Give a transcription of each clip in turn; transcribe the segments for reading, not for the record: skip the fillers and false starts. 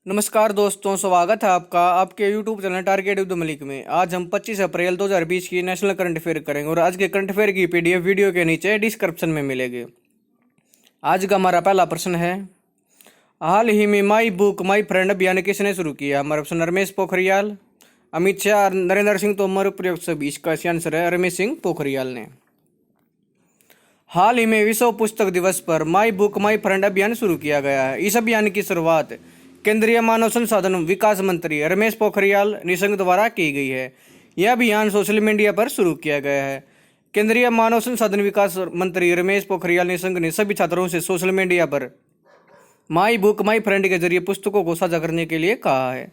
नमस्कार दोस्तों, स्वागत है आपका आपके YouTube channel target with Malik में। आज हम 25 अप्रैल 2020 की नेशनल करंट अफेयर करेंगे और आज के करंट अफेयर की PDF वीडियो के नीचे डिस्क्रिप्शन में मिलेगी। आज का हमारा पहला प्रश्न है, हाल ही में माई बुक माई फ्रेंड अभियान किसने शुरू किया? हमारा ऑप्शन रमेश पोखरियाल, अमित शाह, नरेंद्र सिंह तोमर, उपयुक्त सभी। इसका आंसर है रमेश सिंह पोखरियाल ने। हाल ही में विश्व पुस्तक दिवस पर माई बुक माई फ्रेंड अभियान शुरू किया गया है। इस अभियान की शुरुआत केंद्रीय मानव संसाधन विकास मंत्री रमेश पोखरियाल निशंक द्वारा की गई है। यह अभियान सोशल मीडिया पर शुरू किया गया है। केंद्रीय मानव संसाधन विकास मंत्री रमेश पोखरियाल निशंक ने सभी छात्रों से सोशल मीडिया पर माई बुक माई फ्रेंड के जरिए पुस्तकों को साझा करने के लिए कहा है।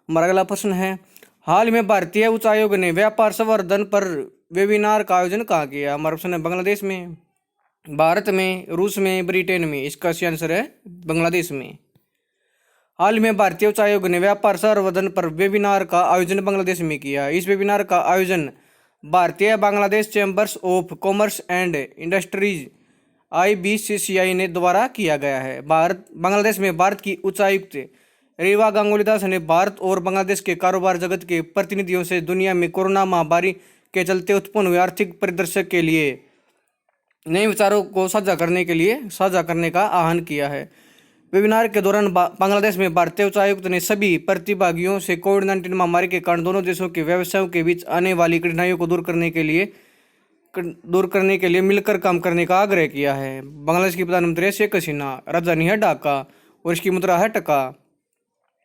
हमारा अगला प्रश्न है, हाल में भारतीय उच्च आयोग ने व्यापार संवर्धन पर वेबिनार का आयोजन कहाँ किया? हमारा ऑप्शन है बांग्लादेश में, भारत में, रूस में, ब्रिटेन में। इसका आंसर है बांग्लादेश में। हाल में भारतीय उच्च आयोग ने व्यापार संवर्धन पर वेबिनार का आयोजन बांग्लादेश में किया। इस वेबिनार का आयोजन भारतीय Bangladesh chambers of commerce and industries IBCCI ने द्वारा किया गया है। बांग्लादेश में भारत की उच्चायुक्त रीवा गांगुली दास ने भारत और बांग्लादेश के कारोबार जगत के प्रतिनिधियों से दुनिया में कोरोना महामारी के चलते उत्पन्न हुए आर्थिक परिदृश्य के लिए नए विचारों को साझा करने का आह्वान किया है। वेबिनार के दौरान बांग्लादेश में भारतीय उच्चायुक्त ने सभी प्रतिभागियों से कोविड-19 महामारी के कारण दोनों देशों के व्यवसायों के बीच आने वाली कठिनाइयों को दूर करने के लिए मिलकर काम करने का आग्रह किया है। बांग्लादेश की प्रधानमंत्री शेख हसीना, राजधानी है ढाका और इसकी मुद्रा है टका।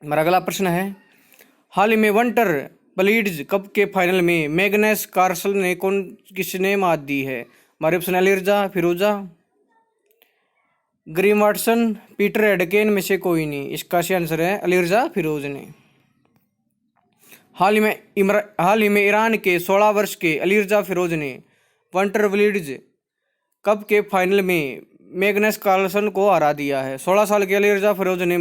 हमारा अगला प्रश्न है, हाल ही में विंटर ब्लीड्स कप के फाइनल में मैग्नस कार्लसन ने किसने मात दी है? हमारे ऑप्शन अलीरजा फिरोजा, ग्रीम वाटसन, पीटर एडकेन में से कोई नहीं। इसका आंसर है अलीरजा फिरोज ने। हाल ही में ईरान के 16 वर्ष के अलीरजा फिरोज ने विंटर ब्लीड्स कप के फाइनल में मैग्नस कार्लसन को हरा दिया है। 16 साल के अलीरजा फिरोज ने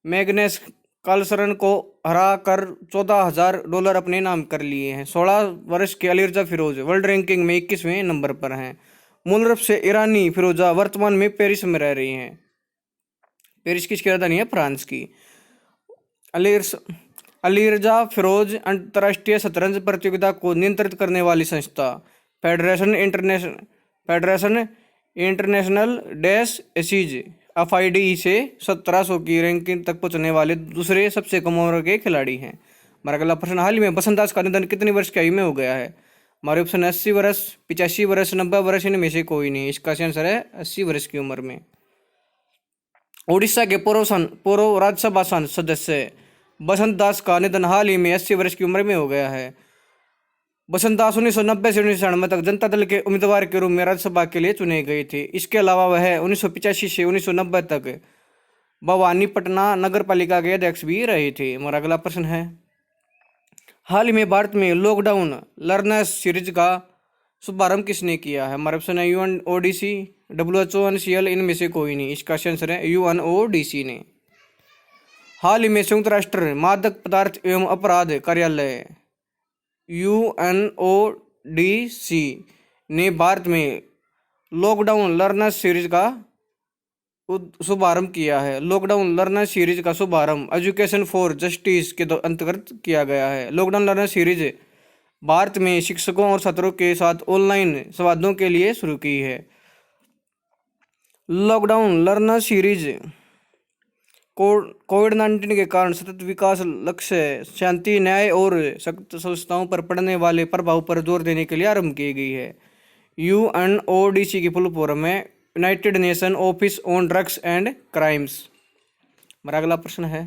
मैग्नस कार्लसन को हरा कर $14,000 अपने नाम कर लिए हैं। 16 वर्ष के अलीरजा फिरोज वर्ल्ड रैंकिंग में 21वें नंबर पर हैं। मूल रूप से ईरानी फिरोजा वर्तमान में पेरिस में रह रही हैं। पेरिस किसकी राजधानी है? फ्रांस की। अलीरजा फिरोज अंतर्राष्ट्रीय शतरंज प्रतियोगिता को नियंत्रित करने वाली संस्था federation international dash ACs FIDE से 1700 की रैंकिंग तक पहुंचने वाले दूसरे सबसे कम उम्र के खिलाड़ी हैं। हमारा अगला प्रश्न, हाल ही में बसंत दास का निधन कितनी वर्ष की आयु में हो गया है? हमारे ऑप्शन 80 वर्ष, 85 वर्ष, 90 वर्ष, इनमें से कोई नहीं। इसका आंसर है 80 वर्ष की उम्र में। उड़ीसा के पूर्व राज्यसभा सदस्य बसंत दास का निधन हाल ही में 80 वर्ष की उम्र में हो गया है। बसंत दास 1990 से 1999 तक जनता दल के उम्मीदवार के रूप में राज्यसभा के लिए चुने गए थे। इसके अलावा वह 1985 से 1990 तक भवानीपटना नगर पालिका के अध्यक्ष भी रहे थे। हमारा अगला प्रश्न है, हाल ही में भारत में लॉकडाउन लर्नर्स सीरीज का शुभारंभ किसने किया है? हमारा ऑप्शन है UNODC, WHO, NCL, इनमें से कोई नहीं। इसका आंसर है UNODC ने। हाल ही में संयुक्त राष्ट्र मादक पदार्थ एवं अपराध कार्यालय UNODC ने भारत में लॉकडाउन लर्नर्स सीरीज का शुभारंभ किया है। लॉकडाउन लर्नर सीरीज का शुभारंभ एजुकेशन फॉर जस्टिस के अंतर्गत किया गया है। लॉकडाउन लर्नर सीरीज भारत में शिक्षकों और छात्रों के साथ ऑनलाइन संवादों के लिए शुरू की है। लॉकडाउन लर्नर सीरीज कोविड-19 के कारण सतत विकास लक्ष्य, शांति, न्याय और सख्त संस्थाओं पर पड़ने वाले प्रभाव पर जोर देने के लिए आरंभ की गई है। UNODC की फुल फॉर्म है United nation office on drugs and crimes. हमारा अगला प्रश्न है,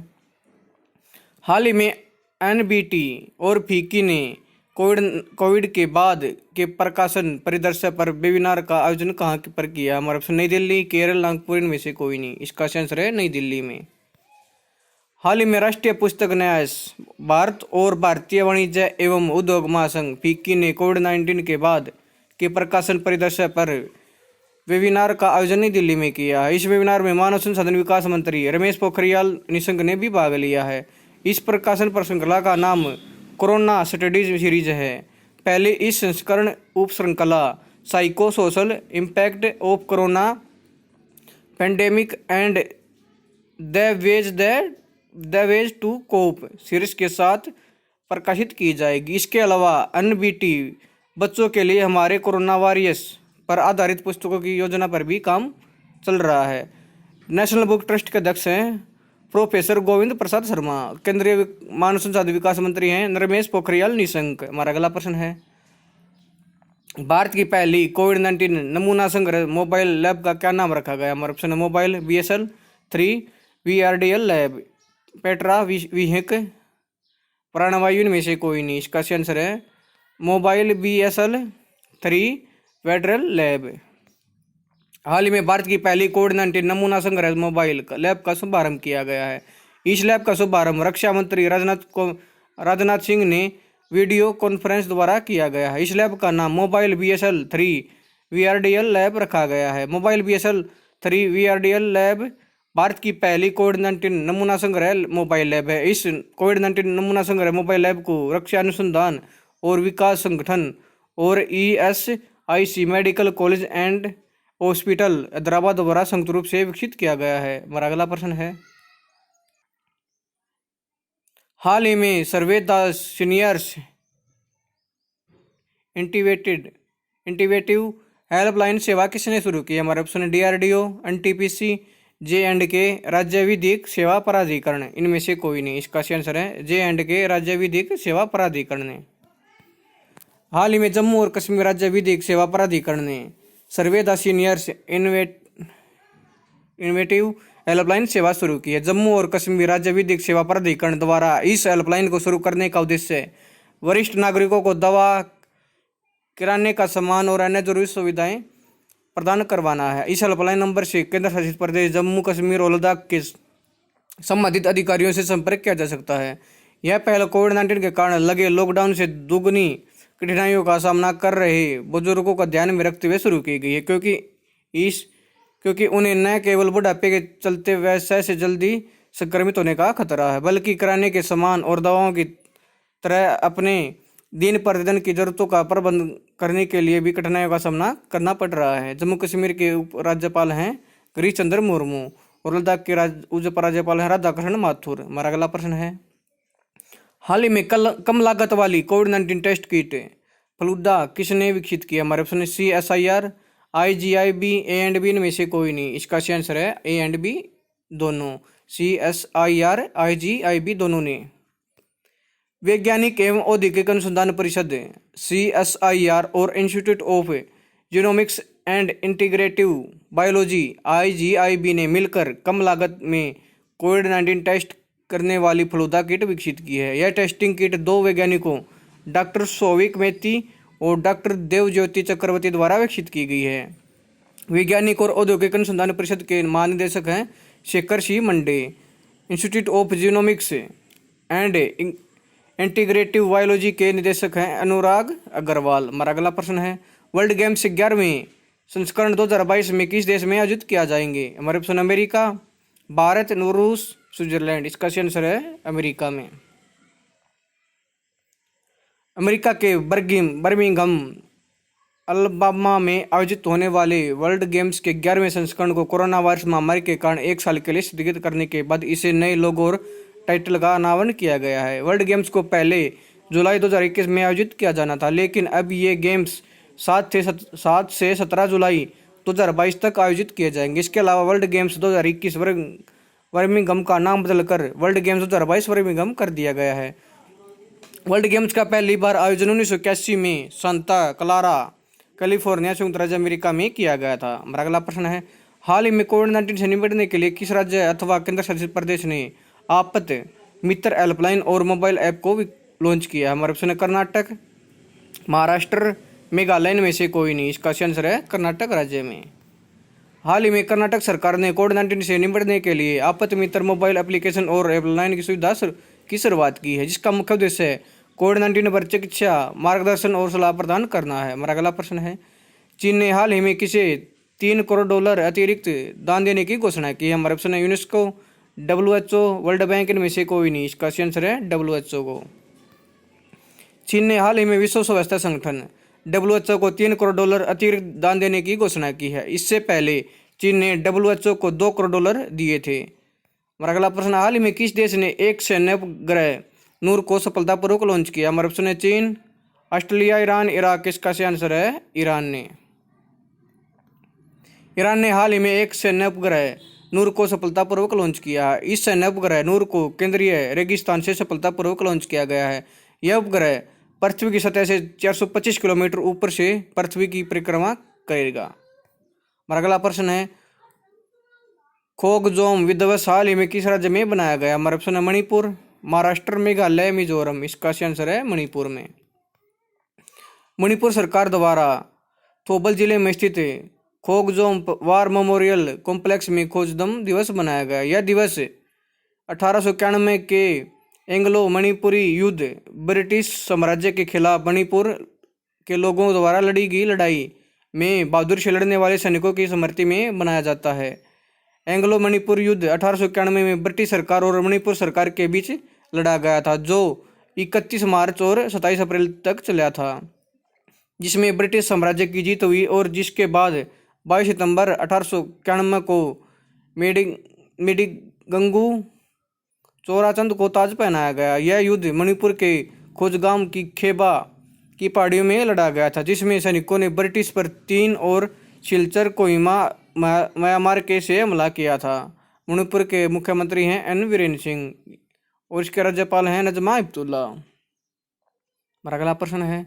हाल ही में NBT और FICCI ने कोविड के बाद के प्रकाशन परिदृश्य पर वेबिनार का आयोजन कहाँ पर किया? हमारा ऑप्शन नई दिल्ली, केरल, नागपुर, इनमें से कोई नहीं। इसका आंसर है नई दिल्ली में। हाल ही में राष्ट्रीय पुस्तक न्यास भारत और भारतीय वाणिज्य एवं उद्योग महासंघ FICCI ने कोविड-19 के बाद के प्रकाशन परिदृश्य पर वेबिनार का आयोजन नई दिल्ली में किया है। इस वेबिनार में मानव संसाधन विकास मंत्री रमेश पोखरियाल निशंक ने भी भाग लिया है। इस प्रकाशन पर श्रृंखला का नाम कोरोना स्टडीज सीरीज है। पहले इस संस्करण उप श्रृंखला psycho social impact of corona pandemic and the ways the the ways to cope series के साथ प्रकाशित की जाएगी। इसके अलावा एनबीटी बच्चों के लिए हमारे कोरोना वॉरियर्स पर आधारित पुस्तकों की योजना पर भी काम चल रहा है। नेशनल बुक ट्रस्ट के अध्यक्ष हैं प्रोफेसर गोविंद प्रसाद शर्मा। केंद्रीय मानव संसाधन विकास मंत्री हैं रमेश पोखरियाल निशंक। हमारा अगला प्रश्न है, भारत की पहली कोविड-19 नमूना संग्रह मोबाइल लैब का क्या नाम रखा गया? हमारा ऑप्शन है मोबाइल BSL-3 VRDL लैब। पेट्रा विहिक प्राणवायु इनमें से कोई नहीं। इसका आंसर है मोबाइल BSL-3 वेडरल लैब। हाल ही में भारत की पहली कोविड-19 नमूना संग्रह मोबाइल लैब का शुभारंभ किया गया है। इस लैब का शुभारंभ रक्षा मंत्री राजनाथ सिंह ने वीडियो कॉन्फ्रेंस द्वारा किया गया है। इस लैब का नाम मोबाइल BSL-3 VRDL लैब रखा गया है। Mobile BSL-3 VRDL lab Bharat की पहली कोविड-19 नमूना संग्रह मोबाइल लैब है। इस कोविड-19 नमूना संग्रह मोबाइल लैब को रक्षा अनुसंधान और विकास संगठन और ESIC medical college and hospital Hyderabad द्वारा संयुक्त रूप से विकसित किया गया है। हमारा अगला प्रश्न है, हाल ही में सर्वे द सीनियर्स इंटीवेटिव हेल्पलाइन सेवा किसने शुरू की? हमारे ऑप्शन है DRDO, NTPC, J&K राज्य विधिक सेवा प्राधिकरण। इनमें से कोई नहीं। इसका आंसर है J&K राज्य विधिक सेवा प्राधिकरण ने। हाल ही में जम्मू और कश्मीर राज्य विधिक सेवा प्राधिकरण ने सर्वे द सीनियर्स इनोवेटिव हेल्पलाइन सेवा शुरू की है। जम्मू और कश्मीर राज्य विधिक सेवा प्राधिकरण द्वारा इस हेल्पलाइन को शुरू करने का उद्देश्य वरिष्ठ नागरिकों को दवा, किराने का सामान और अन्य जरूरी सुविधाएं प्रदान करवाना है। इस हेल्पलाइन नंबर से केंद्र शासित प्रदेश जम्मू कश्मीर और लद्दाख के संबंधित अधिकारियों से संपर्क किया जा सकता है। यह पहल कोविड-19 के कारण लगे लॉकडाउन से दुगनी कठिनाइयों का सामना कर रहे बुजुर्गों को ध्यान में रखते हुए शुरू की गई है, क्योंकि उन्हें न केवल बुढ़ापे के चलते व्यवसाय से जल्दी संक्रमित होने का खतरा है, बल्कि किराने के सामान और दवाओं की तरह अपने दिन प्रतिदिन की जरूरतों का प्रबंध करने के लिए भी कठिनाइयों का सामना करना पड़ रहा है। जम्मू कश्मीर के उप राज्यपाल हैं गिरीश चंद्र मुर्मू और लद्दाख के उप राज्यपाल हैं राधाकृष्ण माथुर। हमारा अगला प्रश्न है, हाल ही में कम लागत वाली कोविड-19 टेस्ट किट फलूदा किसने विकसित किया? हमारे ऑप्शन CSIR, IGIB, A&B इनमें से कोई नहीं। इसका आंसर है A&B दोनों। CSIR IGIB दोनों ने। वैज्ञानिक एवं औद्योगिक अनुसंधान परिषद CSIR और institute of Genomics and Integrative biology IGIB ने मिलकर कम लागत में कोविड-19 टेस्ट करने वाली फलूदा किट विकसित की है। यह टेस्टिंग किट दो वैज्ञानिकों डॉक्टर सौविक मेहती और डॉक्टर देवज्योति चक्रवर्ती द्वारा विकसित की गई है। वैज्ञानिक और औद्योगिक अनुसंधान परिषद के महानिदेशक हैं Shekhar C Mande. Institute of Genomics and Integrative Biology के निदेशक हैं अनुराग अग्रवाल। हमारा अगला प्रश्न है, वर्ल्ड गेम्स 11वें संस्करण 2022 में किस देश में आयोजित किया जाएंगे? हमारे ऑप्शन अमेरिका, भारत, रूस, स्विट्जरलैंड। इसका आंसर है अमेरिका में। अमेरिका के बर्मिंघम अलबामा में आयोजित होने वाले वर्ल्ड गेम्स के 11वें संस्करण को कोरोना वायरस महामारी के कारण 1 साल के लिए स्थगित करने के बाद इसे नए लोगो और टाइटल का अनावरण किया गया है। वर्ल्ड गेम्स को पहले जुलाई 2021 में आयोजित किया जाना था, लेकिन अब ये गेम्स 7 से 17 जुलाई 2022 तक आयोजित किए जाएंगे। इसके अलावा वर्ल्ड गेम्स 2021 बर्मिंघम का नाम बदलकर वर्ल्ड गेम्स 2022 बर्मिंघम कर दिया गया है। वर्ल्ड गेम्स का पहली बार आयोजन 1981 में सांता क्लारा कैलिफोर्निया संयुक्त राज्य अमेरिका में किया गया था। हमारा अगला प्रश्न है, हाल ही में कोविड-19 से निपटने के लिए किस राज्य अथवा केंद्र शासित प्रदेश ने आपदा मित्र हेल्पलाइन और मोबाइल ऐप को लॉन्च किया? हमारे ऑप्शन है कर्नाटक, महाराष्ट्र, मेघालय में से कोई नहीं। इसका आंसर है कर्नाटक राज्य में। हाल ही में कर्नाटक सरकार ने कोविड-19 से निपटने के लिए आपदा मित्र मोबाइल एप्लीकेशन और हेल्पलाइन की सुविधा की शुरुआत की है, जिसका मुख्य उद्देश्य कोविड-19 पर चिकित्सा मार्गदर्शन और सलाह प्रदान करना है। हमारा अगला प्रश्न है, चीन ने हाल ही में किसे $3 करोड़ अतिरिक्त दान देने की घोषणा की? हमारे ऑप्शन है यूनेस्को, WHO, वर्ल्ड बैंक इनमें से कोई नहीं। इसका आंसर है WHO को। चीन ने हाल ही में विश्व स्वास्थ्य संगठन WHO को $3 करोड़ अतिरिक्त दान देने की घोषणा की है। इससे पहले चीन ने WHO को $2 करोड़ दिए थे। हमारा अगला प्रश्न, हाल ही में किस देश ने एक सैन्य उपग्रह नूर को सफलतापूर्वक लॉन्च किया? हमारा ऑप्शन है चीन, ऑस्ट्रेलिया, ईरान, इराक। इसका सही आंसर है ईरान ने। ईरान ने हाल ही में एक सैन्य उपग्रह नूर को सफलतापूर्वक लॉन्च किया। इस सैन्य उपग्रह नूर को केंद्रीय रेगिस्तान से सफलतापूर्वक लॉन्च किया गया है। यह उपग्रह पृथ्वी की सतह से 425 किलोमीटर ऊपर से पृथ्वी की परिक्रमा करेगा। हमारा अगला प्रश्न है, खोगजोम विध्वंस हाल ही में किस राज्य में बनाया गया? हमारा ऑप्शन है मणिपुर, महाराष्ट्र, मेघालय, मिजोरम। इसका सही आंसर है मणिपुर में। मणिपुर सरकार द्वारा थौबल जिले में स्थित खोगजोम वार मेमोरियल कॉम्प्लेक्स में खोजदम दिवस मनाया गया। यह दिवस 1891 के एंग्लो मणिपुरी युद्ध ब्रिटिश साम्राज्य के खिलाफ मणिपुर के लोगों द्वारा लड़ी गई लड़ाई में बहादुर से लड़ने वाले सैनिकों की स्मृति में मनाया जाता है। एंग्लो मणिपुर युद्ध 1891 में ब्रिटिश सरकार और मणिपुर सरकार के बीच लड़ा गया था, जो 31 मार्च और 27 अप्रैल तक चला था, जिसमें ब्रिटिश साम्राज्य की जीत हुई और जिसके बाद 22 सितंबर 1891 को मेडिगंगू चोराचंद को ताज पहनाया गया। यह युद्ध मणिपुर के खोजगाम की खेबा की पहाड़ियों में लड़ा गया था, जिसमें सैनिकों ने ब्रिटिश पर 3 और सिलचर, कोहिमा, म्यांमार के से हमला किया था। मणिपुर के मुख्यमंत्री हैं एन वीरेंद्र सिंह और इसके राज्यपाल हैं नजमा हेपतुल्ला। हमारा अगला प्रश्न है,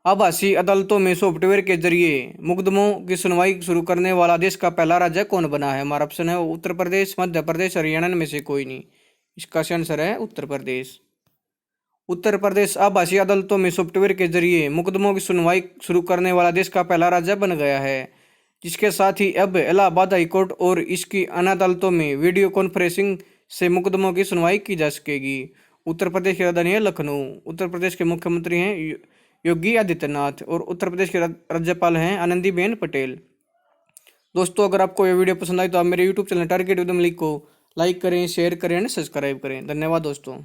आभासी अदालतों में सॉफ्टवेयर के जरिए मुकदमों की सुनवाई शुरू करने वाला देश का पहला राज्य कौन बना है? हमारा ऑप्शन है उत्तर प्रदेश, मध्य प्रदेश, हरियाणा में से कोई नहीं। इसका सही आंसर है उत्तर प्रदेश। उत्तर प्रदेश आभासी अदालतों में सॉफ्टवेयर के जरिए मुकदमों की सुनवाई शुरू करने वाला देश का पहला राज्य बन गया है, जिसके साथ ही अब इलाहाबाद हाईकोर्ट और इसकी अन्य अदालतों में वीडियो कॉन्फ्रेंसिंग से मुकदमों की सुनवाई की जा सकेगी। उत्तर प्रदेश की राजधानी है लखनऊ। उत्तर प्रदेश के मुख्यमंत्री हैं योगी आदित्यनाथ और उत्तर प्रदेश के राज्यपाल हैं आनंदीबेन पटेल। दोस्तों, अगर आपको यह वीडियो पसंद आई तो आप मेरे YouTube channel target with Malik को लाइक करें, शेयर करें और सब्सक्राइब करें। धन्यवाद दोस्तों।